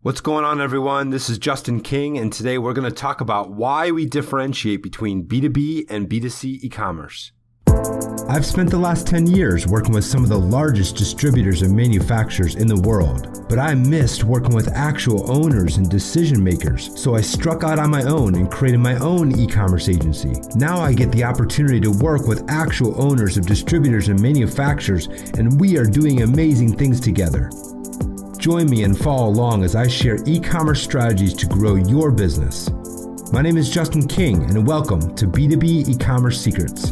What's going on, everyone? This is Justin King, and today we're going to talk about why we differentiate between B2B and B2C e-commerce. I've spent the last 10 years working with some of the largest distributors and manufacturers in the world, but I missed working with actual owners and decision makers, so I struck out on my own and created my own e-commerce agency. Now I get the opportunity to work with actual owners of distributors and manufacturers, and we are doing amazing things together. Join me and follow along as I share e-commerce strategies to grow your business. My name is Justin King, and welcome to B2B E-commerce Secrets.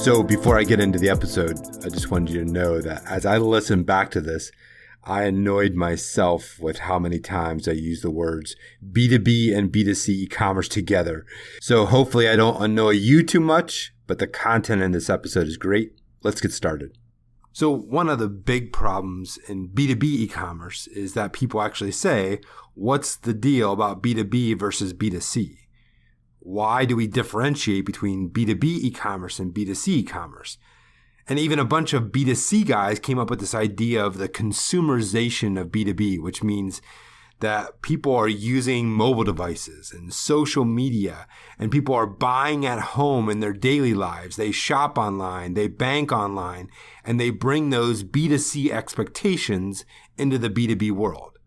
So before I get into the episode, I just wanted you to know that as I listened back to this, I annoyed myself with how many times I use the words B2B and B2C e-commerce together. So hopefully I don't annoy you too much, but the content in this episode is great. Let's get started. So one of the big problems in B2B e-commerce is that people actually say, what's the deal about B2B versus B2C? Why do we differentiate between B2B e-commerce and B2C e-commerce? And even a bunch of B2C guys came up with this idea of the consumerization of B2B, which means that people are using mobile devices and social media, and people are buying at home in their daily lives. They shop online, they bank online, and they bring those B2C expectations into the B2B world.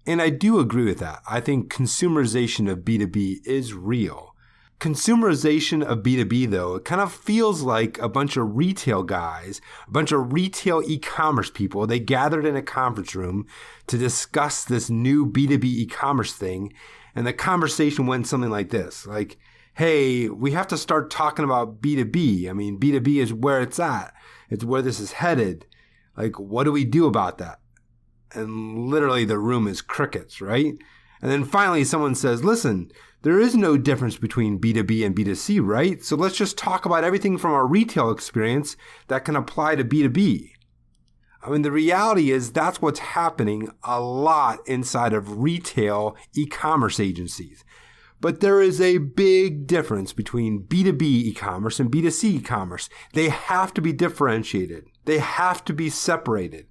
And I do agree with that. I think consumerization of B2B is real. Consumerization of B2B, though, it kind of feels like a bunch of retail guys, a bunch of retail e-commerce people. They gathered in a conference room to discuss this new B2B e-commerce thing. And the conversation went something like this, like, hey, we have to start talking about B2B. I mean, B2B is where it's at. It's where this is headed. Like, what do we do about that? And literally the room is crickets, right? And then finally someone says, listen, there is no difference between B2B and B2C, right? So let's just talk about everything from our retail experience that can apply to B2B. I mean, the reality is that's what's happening a lot inside of retail e-commerce agencies. But there is a big difference between B2B e-commerce and B2C e-commerce. They have to be differentiated. They have to be separated.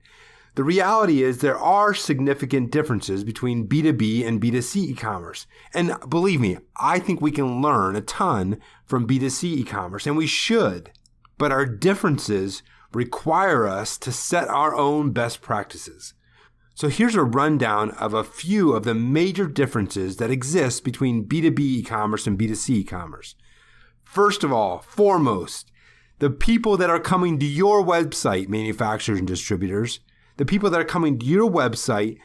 The reality is there are significant differences between B2B and B2C e-commerce. And believe me, I think we can learn a ton from B2C e-commerce, and we should. But our differences require us to set our own best practices. So here's a rundown of a few of the major differences that exist between B2B e-commerce and B2C e-commerce. First of all, foremost, the people that are coming to your website, manufacturers and distributors, the people that are coming to your website,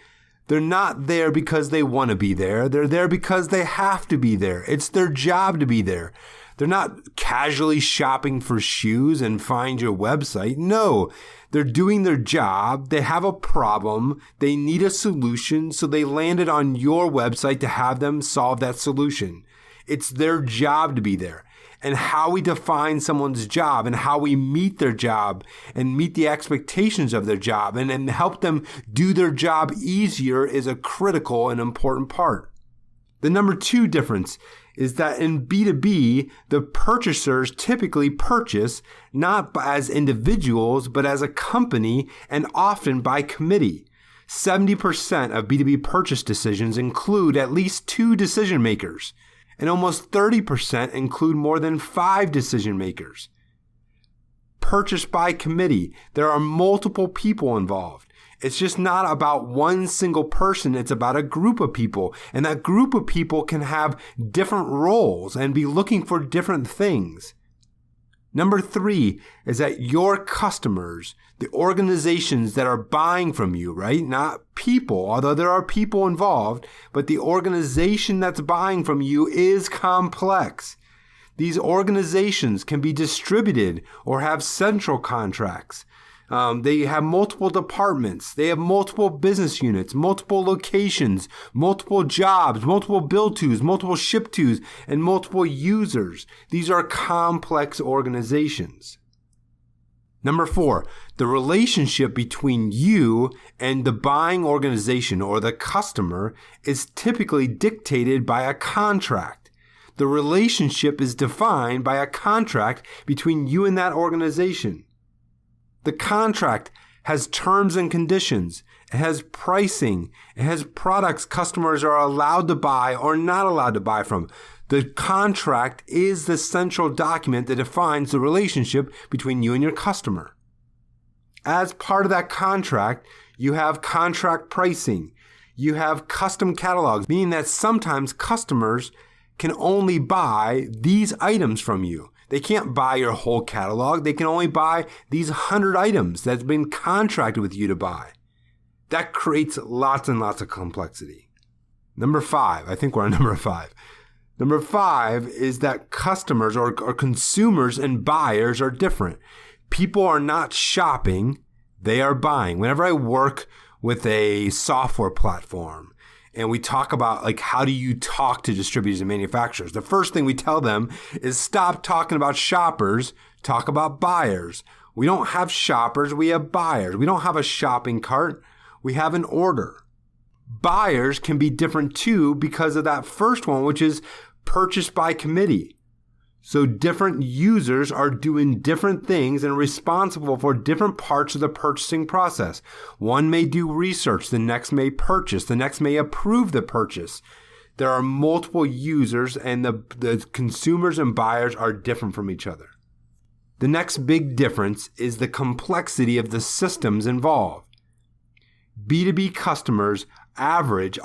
they're not there because they want to be there. They're there because they have to be there. It's their job to be there. They're not casually shopping for shoes and find your website. No, they're doing their job. They have a problem. They need a solution. So they landed on your website to have them solve that solution. It's their job to be there. And how we define someone's job and how we meet their job and meet the expectations of their job and help them do their job easier is a critical and important part. The number two difference is that in B2B, the purchasers typically purchase not as individuals, but as a company and often by committee. 70% of B2B purchase decisions include at least two decision makers. And almost 30% include more than 5 decision makers. Purchase by committee. There are multiple people involved. It's just not about one single person. It's about a group of people. And that group of people can have different roles and be looking for different things. Number 3 is that your customers, the organizations that are buying from you, right? Not people, although there are people involved, but the organization that's buying from you is complex. These organizations can be distributed or have central contracts. They have multiple departments. They have multiple business units, multiple locations, multiple jobs, multiple build tos, multiple ship tos, and multiple users. These are complex organizations. Number 4, the relationship between you and the buying organization or the customer is typically dictated by a contract. The relationship is defined by a contract between you and that organization. The contract has terms and conditions. It has pricing. It has products customers are allowed to buy or not allowed to buy from. The contract is the central document that defines the relationship between you and your customer. As part of that contract, you have contract pricing. You have custom catalogs, meaning that sometimes customers can only buy these items from you. They can't buy your whole catalog. They can only buy these 100 items that's been contracted with you to buy. That creates lots and lots of complexity. Number 5, I think we're on number 5. Number 5 is that customers or consumers and buyers are different. People are not shopping, they are buying. Whenever I work with a software platform and we talk about like how do you talk to distributors and manufacturers, the first thing we tell them is stop talking about shoppers, talk about buyers. We don't have shoppers, we have buyers. We don't have a shopping cart, we have an order. Buyers can be different too because of that first one, which is purchased by committee. So different users are doing different things and responsible for different parts of the purchasing process. One may do research, the next may purchase, the next may approve the purchase. There are multiple users and the consumers and buyers are different from each other. The next big difference is the complexity of the systems involved. B2B customers average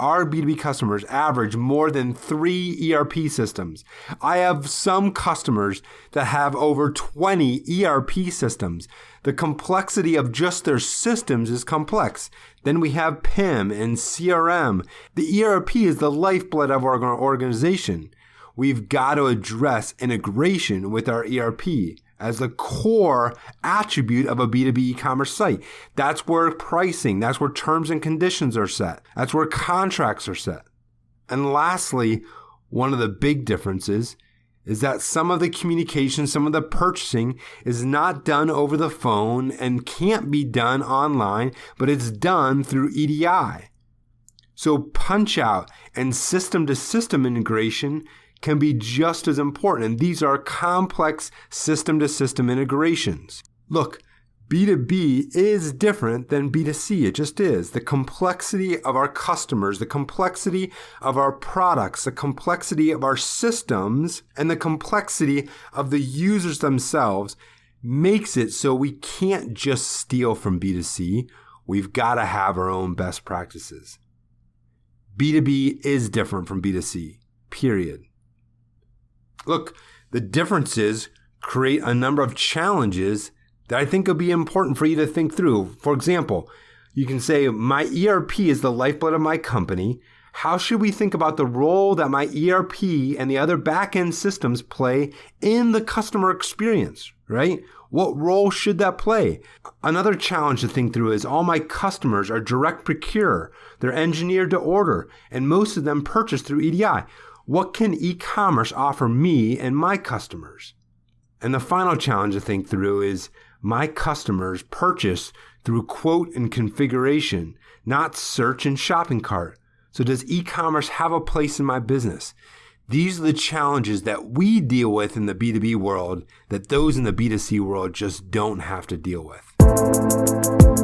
more than 3 ERP systems. I have some customers that have over 20 ERP systems. The complexity of just their systems is complex. Then we have PIM and CRM. The ERP is the lifeblood of our organization. We've got to address integration with our ERP as the core attribute of a B2B e-commerce site. That's where pricing, that's where terms and conditions are set. That's where contracts are set. And lastly, one of the big differences is that some of the communication, some of the purchasing is not done over the phone and can't be done online, but it's done through EDI. So punch out and system-to-system integration can be just as important. And these are complex system-to-system integrations. Look, B2B is different than B2C. It just is. The complexity of our customers, the complexity of our products, the complexity of our systems, and the complexity of the users themselves makes it so we can't just steal from B2C. We've got to have our own best practices. B2B is different from B2C, period. Look, the differences create a number of challenges that I think will be important for you to think through. For example, you can say, my ERP is the lifeblood of my company. How should we think about the role that my ERP and the other back-end systems play in the customer experience, right? What role should that play? Another challenge to think through is all my customers are direct procure. They're engineered to order, and most of them purchase through EDI. What can e-commerce offer me and my customers? And the final challenge to think through is my customers purchase through quote and configuration, not search and shopping cart. So does e-commerce have a place in my business? These are the challenges that we deal with in the B2B world that those in the B2C world just don't have to deal with.